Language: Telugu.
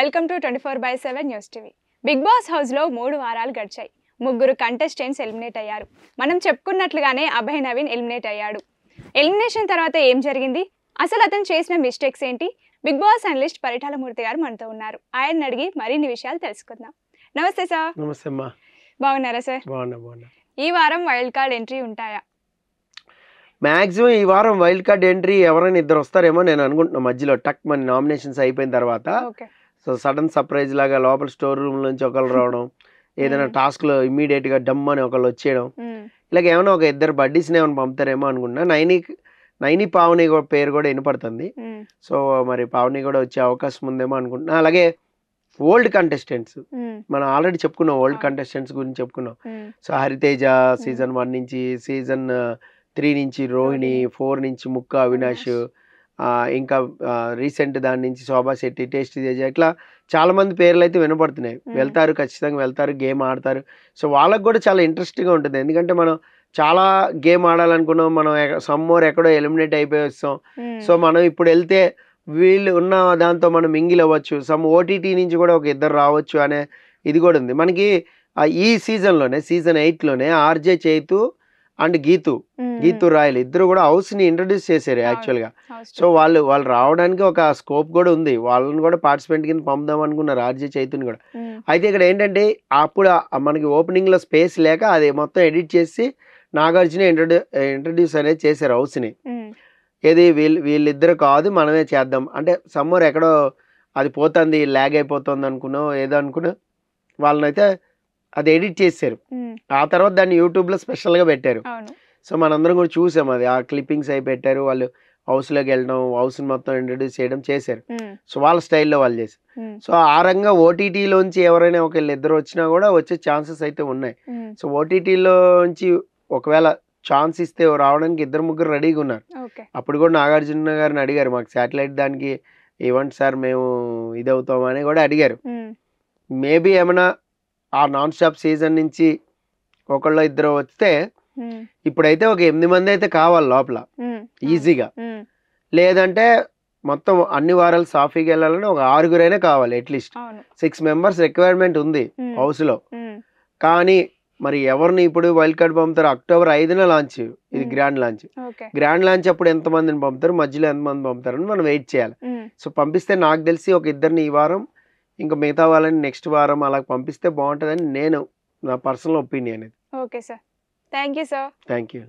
Welcome to 24/7 news TV. Bigg Boss హౌస్లో 3 వారాలు గడిచాయి. ముగ్గురు కంటెస్టెంట్స్ ఎలిమినేట్ అయ్యారు. మనం చెప్పుకున్నట్లుగానే అభయ్ నవీన్ ఎలిమినేట్ అయ్యాడు. ఎలిమినేషన్ తర్వాత ఏం జరిగింది, అసలు అతను చేసిన మిస్టేక్స్ ఏంటి, Bigg Boss analyst Paritala Murthy గారు మనతో ఉన్నారు. ఆయన అడిగి మరిన్ని విషయాలు తెలుసుకుందాం. నమస్తే సార్. నమస్తే అమ్మా. బాగున్నారా సార్? బాగున్నా. ఈ వారం వైల్డ్ కార్డ్ ఎంట్రీ ఉంటాయా? మ్యాక్సిమం ఈ వారం వైల్డ్ కార్డ్ ఎంట్రీ ఎవరైనా ఇద్దరు వస్తారేమో నేను అనుకుంటున్నా. మధ్యలో టక్ మన నామినేషన్స్ అయిపోయిన తర్వాత సో సడన్ సర్ప్రైజ్ లాగా లోపల స్టోర్ రూమ్ నుంచి ఒకళ్ళు రావడం, ఏదైనా టాస్క్లో ఇమ్మీడియట్గా డమ్ అని ఒకళ్ళు వచ్చేయడం, ఇలాగ ఏమైనా ఒక ఇద్దరు బడ్డీస్ని ఏమైనా పంపుతారేమో అనుకుంటున్నా. నైని పావని పేరు కూడా వినపడుతుంది. సో మరి పావని కూడా వచ్చే అవకాశం ఉందేమో అనుకుంటున్నా. అలాగే ఓల్డ్ కంటెస్టెంట్స్, మనం ఆల్రెడీ చెప్పుకున్నాం, ఓల్డ్ కంటెస్టెంట్స్ గురించి చెప్పుకున్నాం. సో హరితేజ సీజన్ 1 నుంచి, సీజన్ 3 నుంచి రోహిణి, 4 నుంచి ముక్క అవినాష్, ఇంకా రీసెంట్ దాని నుంచి శోభా శెట్టి, టేస్టీ తేజ, ఇట్లా చాలా మంది పేర్లు అయితే వినపడుతున్నాయి. వెళ్తారు, ఖచ్చితంగా వెళ్తారు, గేమ్ ఆడతారు. సో వాళ్ళకు కూడా చాలా ఇంట్రెస్టింగ్గా ఉంటుంది. ఎందుకంటే మనం చాలా గేమ్ ఆడాలనుకున్నాం, మనం సమ్మోర్ ఎక్కడో ఎలిమినేట్ అయిపోయి వస్తాం. సో మనం ఇప్పుడు వెళ్తే వీళ్ళు ఉన్న దాంతో మనం మింగిల్ అవ్వచ్చు, సమ్ ఓటీటీ నుంచి కూడా ఒక ఇద్దరు రావచ్చు అనే ఇది కూడా ఉంది మనకి. ఈ సీజన్లోనే సీజన్ 8లోనే RJ Chaitu and Geetu Royal ఇద్దరు కూడా హౌస్ని ఇంట్రడ్యూస్ చేశారు యాక్చువల్గా. సో వాళ్ళు రావడానికి ఒక స్కోప్ కూడా ఉంది. వాళ్ళని కూడా పార్టిసిపెంట్ కింద పంపుదాం అనుకున్నారు, ఆర్జే చైతుని కూడా. అయితే ఇక్కడ ఏంటంటే అప్పుడు మనకి ఓపెనింగ్లో స్పేస్ లేక అది మొత్తం ఎడిట్ చేసి నాగార్జున ఇంట్రడ్యూస్ అనేది చేశారు హౌస్ని. ఏది వీళ్ళిద్దరు కాదు, మనమే చేద్దాం అంటే సమ్మర్ ఎక్కడో అది పోతుంది, ల్యాగ్ అయిపోతుంది అనుకున్నాం, ఏదో అనుకున్నా వాళ్ళనైతే అది ఎడిట్ చేశారు. ఆ తర్వాత దాన్ని యూట్యూబ్లో స్పెషల్గా పెట్టారు. సో మనందరం కూడా చూసాం, అది ఆ క్లిప్పింగ్స్ అవి పెట్టారు. వాళ్ళు హౌస్లోకి వెళ్ళడం, హౌస్ని మొత్తం ఇంట్రడ్యూస్ చేయడం చేశారు. సో వాళ్ళ స్టైల్లో వాళ్ళు చేశారు. సో ఆ రంగా ఓటీటీలోంచి ఎవరైనా ఒకళ్ళు ఇద్దరు వచ్చినా కూడా వచ్చే ఛాన్సెస్ అయితే ఉన్నాయి. సో ఓటీటీలోంచి ఒకవేళ ఛాన్స్ ఇస్తే రావడానికి ఇద్దరు ముగ్గురు రెడీగా ఉన్నారు. అప్పుడు కూడా నాగార్జున గారిని అడిగారు, మాకు శాటిలైట్ దానికి ఇవ్వండి సార్, మేము ఇది అవుతామని కూడా అడిగారు. మేబీ ఏమైనా ఆ నాన్ స్టాప్ సీజన్ నుంచి ఒకళ్ళు ఇద్దరు వస్తే ఇప్పుడైతే ఒక 8 మంది అయితే కావాలి లోపల ఈజీగా. లేదంటే మొత్తం అన్ని వారాలు సాఫీగా వెళ్ళాలని ఒక 6గురైనా కావాలి. అట్లీస్ట్ 6 మెంబర్స్ రిక్వైర్మెంట్ ఉంది హౌస్లో. కానీ మరి ఎవరిని ఇప్పుడు వైల్డ్ కార్డ్ పంపుతారు? అక్టోబర్ 5న లాంచ్, ఇది గ్రాండ్ లాంచ్ అప్పుడు ఎంతమందిని పంపుతారు, మధ్యలో ఎంతమంది పంపుతారని మనం వెయిట్ చేయాలి. సో పంపిస్తే నాకు తెలిసి ఒక ఇద్దరిని ఈ వారం, ఇంకా మిగతా వాళ్ళని నెక్స్ట్ వారం అలా పంపిస్తే బాగుంటుందని నేను నా personal opinion. Okay sir, thank you sir. Thank you.